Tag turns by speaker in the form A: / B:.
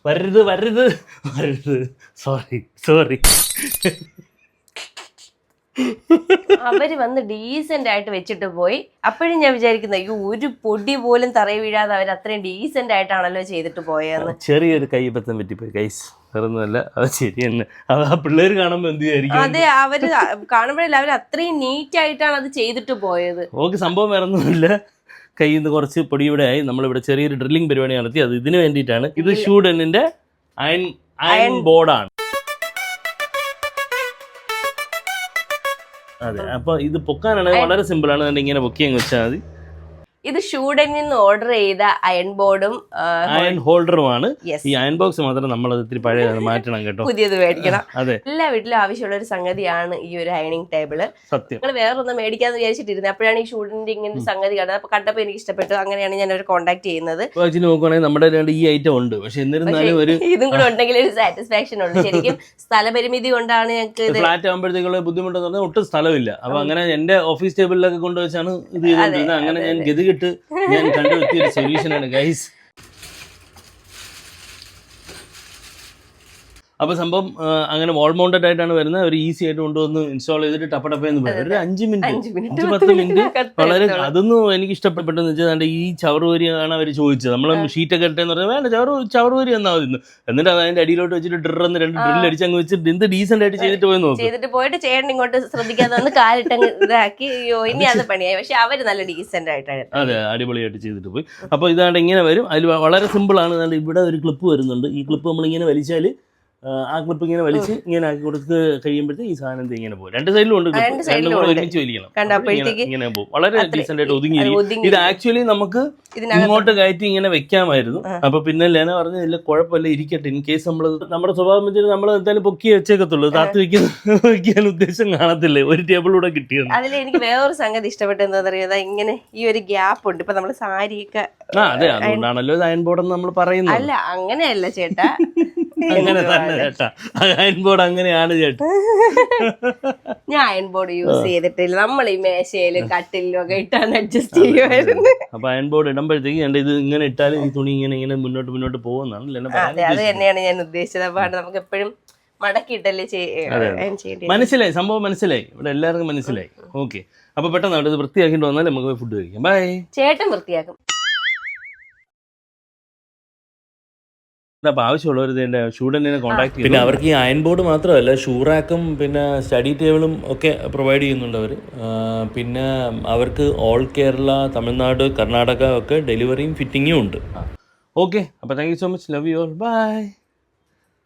A: വരരുത്. സോറി.
B: അവര് വന്ന് ഡീസന്റ് ആയിട്ട് വെച്ചിട്ട് പോയി. അപ്പോഴും ഞാൻ വിചാരിക്കുന്നത് അയ്യോ ഒരു പൊടി പോലും തറയിൽ വീഴാതെ അവർ അത്രയും ഡീസന്റ് ആയിട്ടാണല്ലോ ചെയ്തിട്ട് പോയെന്ന്.
A: ചെറിയൊരു കൈബദ്ധം പറ്റിപ്പോയി ഗൈസ്, വേറൊന്നുമല്ല. അത് ശരി തന്നെ. ആ പിള്ളേര് കാണുമ്പോ എന്ത് വിചാരിക്കും?
B: അതെ, അവര് കാണുമ്പോഴല്ല അവർ അത്രയും നീറ്റ് ആയിട്ടാണ് അത് ചെയ്തിട്ട് പോയത്.
A: ഓക്കെ, സംഭവം വേറൊന്നുമില്ല. കയ്യിൽ നിന്ന് കുറച്ച് പൊടി ഇവിടെ ആയി. നമ്മളിവിടെ ചെറിയൊരു ഡ്രില്ലിംഗ് പരിപാടി നടത്തി. അത് ഇതിന് വേണ്ടിയിട്ടാണ്. ഇത് ഷൂഡനിന്റെ അയൺ ബോർഡാണ്. അതെ, അപ്പൊ ഇത് പൊക്കാനാണെങ്കിൽ വളരെ സിമ്പിൾ ആണ്. ഇങ്ങനെ പൊക്കി അങ്ങ് വെച്ചാൽ മതി.
B: ഇത് ഷൂഡനിൽ നിന്ന് ഓർഡർ ചെയ്ത അയൺ ബോർഡും
A: അയൺ ഹോൾഡറുമാണ്. ഈ അയൺ ബോക്സ് മാത്രം നമ്മൾ ഇത്തിരി പഴയതാണ്, മാറ്റണം കേട്ടോ,
B: പുതിയത് മേടിക്കണം.
A: അതെ,
B: എല്ലാ വീട്ടിലും ആവശ്യമുള്ള ഒരു സംഗതിയാണ് ഈ ഒരു അയണിങ് ടേബിള്.
A: സത്യം.
B: നിങ്ങൾ വേറൊന്നും മേടിക്കാന്ന് വിചാരിച്ചിട്ടിരുന്നത്. അപ്പോഴാണ് ഈ ഷൂഡിന്റെ ഇങ്ങനെ ഒരു സംഗതി കണ്ടത്. അപ്പൊ കണ്ടപ്പോ എനിക്ക് ഇഷ്ടപ്പെട്ടു. അങ്ങനെയാണ് ഞാൻ അവരെ കോൺടാക്ട് ചെയ്യുന്നത്.
A: നോക്കുവാണെങ്കിൽ നമ്മുടെ ഈ ഐറ്റം ഉണ്ട്, പക്ഷെ എന്നിരുന്നാലും ഒരു
B: ഇതും കൂടെ ഉണ്ടെങ്കിൽ ഒരു സാറ്റിസ്ഫാക്ഷൻ ഉണ്ട്. ശരിക്കും സ്ഥലപരിമിതി കൊണ്ടാണ് ഞങ്ങൾക്ക് ഇത്.
A: ഫ്ലാറ്റ് ആകുമ്പോഴത്തേക്കുള്ള ബുദ്ധിമുട്ടെന്ന് പറഞ്ഞാൽ ഒട്ടും സ്ഥലമില്ല. അപ്പൊ അങ്ങനെ എന്റെ ഓഫീസ് ടേബിളിലൊക്കെ കൊണ്ടുവച്ചാണ് ഇത് ചെയ്തോണ്ടിരുന്നത്. അങ്ങനെ ഞാൻ ഗതികിട്ട് ഞാൻ കണ്ടുപിടിച്ച ഒരു സൊല്യൂഷനാണ് ഗൈസ്. അപ്പൊ സംഭവം അങ്ങനെ വാൾ മൗണ്ടഡ് ആയിട്ടാണ് വരുന്നത്. അവർ ഈസി ആയിട്ട് കൊണ്ടുവന്ന് ഇൻസ്റ്റാൾ ചെയ്തിട്ട് ടപ്പടപ്പേന്ന് പറയും. ഒരു 5 മിനിറ്റ് 5-10 മിനിറ്റ് വളരെ. അതൊന്നും എനിക്ക് ഇഷ്ടപ്പെട്ടെന്ന് വെച്ചാൽ ഈ ചവറുവരിയാണ് അവർ ചോദിച്ചത്. നമ്മൾ ഷീറ്റൊക്കെ ഇട്ടെന്ന് പറഞ്ഞാൽ വേണ്ട, ചവറുവരി എന്നാ മതി. എന്നിട്ട് അത് അതിന്റെ അടിയിലോട്ട് വെച്ചിട്ട് ഡ്രില്ലെന്ന് 2 ഡ്രില്ല് അടിച്ച് അങ്ങ് വെച്ചിട്ട് എന്ത് ഡീസന്റ് ആയിട്ട് ചെയ്തിട്ട് പോയി നോക്കും.
B: ചെയ്തിട്ട് പോയിട്ട് ചേട്ടൻ ഇങ്ങോട്ട് ശ്രദ്ധിക്കാതെ വന്ന് കാലിട്ടങ്ങ് ഇതാക്കി. ഇനി അത് പണിയായി. പക്ഷെ അവര് നല്ല ഡീസന്റ് ആയിട്ടാണ്.
A: അതെ, അടിപൊളിയായിട്ട് ചെയ്തിട്ട് പോയി. അപ്പൊ ഇതാണ്ട് ഇങ്ങനെ വരും. അതിൽ വളരെ സിമ്പിൾ ആണ്. ഇവിടെ ഒരു ക്ലിപ്പ് വരുന്നുണ്ട്. ഈ ക്ലിപ്പ് നമ്മളിങ്ങനെ വലിച്ചാൽ ആ ക്ലിപ്പ് ഇങ്ങനെ വലിച്ച് ഇങ്ങനെ ആക്കി കൊടുത്ത് കഴിയുമ്പോഴത്തേക്ക് ഈ സാധനം ഇങ്ങനെ പോകും. 2 സൈഡിലും ഉണ്ട് ക്ലിപ്പ്. രണ്ടും കൂടെ ഒരുമിച്ച് വലിക്കണം. ഇങ്ങനെ പോകും. വളരെ ഡീസന്റ് ആയിട്ട് ഒതുങ്ങി. ഇത് ആക്ച്വലി നമുക്ക് ഇങ്ങോട്ട് കയറ്റി ഇങ്ങനെ വെക്കാമായിരുന്നു. അപ്പൊ പിന്നെ ലെന പറഞ്ഞില്ല കുഴപ്പമില്ല, ഇരിക്കട്ടെ. ഇൻ കേസ് നമ്മുടെ സ്വഭാവം വെച്ചിട്ട് നമ്മൾ എന്തായാലും പൊക്കി വെച്ചേക്കത്തുള്ളൂ. താത്ത് വെക്കാൻ ഉദ്ദേശം കാണത്തില്ലേ. ഒരു ടേബിളൂടെ കിട്ടിയത്.
B: അതിൽ എനിക്ക് വേറൊരു സംഗതി ഇഷ്ടപ്പെട്ടത് എന്താ പറയുക, ഇങ്ങനെ ഈ ഒരു ഗ്യാപ്പ് ഉണ്ട്. ഇപ്പൊ നമ്മള് സാരിയൊക്കെ
A: അതെ, അതുകൊണ്ടാണല്ലോ അയൺ ബോർഡ് എന്ന് നമ്മൾ പറയുന്നത്.
B: അല്ല, അങ്ങനെയല്ല ചേട്ടാ,
A: അങ്ങനെ തന്നെ ചേട്ടാ. അയൺ ബോർഡ് അങ്ങനെയാണ് ചേട്ടാ.
B: ഞാൻ അയൺ ബോർഡ് യൂസ് ചെയ്തിട്ടില്ല. നമ്മൾ ഈ മേശയിലും കട്ടിലും ഒക്കെ ഇട്ടാണ് അഡ്ജസ്റ്റ് ചെയ്യുമായിരുന്നു.
A: അപ്പൊ അയൺ ബോർഡ് ഇടുമ്പോഴത്തേക്ക് ഇത് ഇങ്ങനെ ഇട്ടാലും ഈ തുണി ഇങ്ങനെ മുന്നോട്ട് പോകുന്നതാണ്.
B: അതെ, അത് തന്നെയാണ് ഞാൻ ഉദ്ദേശിച്ചത്. അപ്പൊ നമുക്ക് എപ്പോഴും മടക്കിയിട്ടല്ലേ ചെയ്യേണ്ടത്.
A: മനസ്സിലായി, സംഭവം മനസ്സിലായി. ഇവിടെ എല്ലാവർക്കും മനസ്സിലായി. ഓക്കെ, അപ്പൊ പെട്ടെന്ന് ഇത് വൃത്തിയാക്കിട്ട് വന്നാൽ നമുക്ക് ഫുഡ് കഴിക്കാം. ബൈ.
B: ചേട്ടൻ വൃത്തിയാക്കും.
A: അപ്പോൾ ആവശ്യമുള്ളവർ ഇതിൻ്റെ ഷൂഡനെ കോൺടാക്ട് ചെയ്യും. പിന്നെ അവർക്ക് ഈ അയൺ ബോർഡ് മാത്രമല്ല, ഷൂറാക്കും പിന്നെ സ്റ്റഡി ടേബിളും ഒക്കെ പ്രൊവൈഡ് ചെയ്യുന്നുണ്ട് അവർ. പിന്നെ അവർക്ക് ഓൾ കേരള, തമിഴ്നാട്, കർണാടക ഒക്കെ ഡെലിവറിയും ഫിറ്റിങ്ങും ഉണ്ട്. ഓക്കെ, അപ്പോൾ thank you so much. Love you all. By.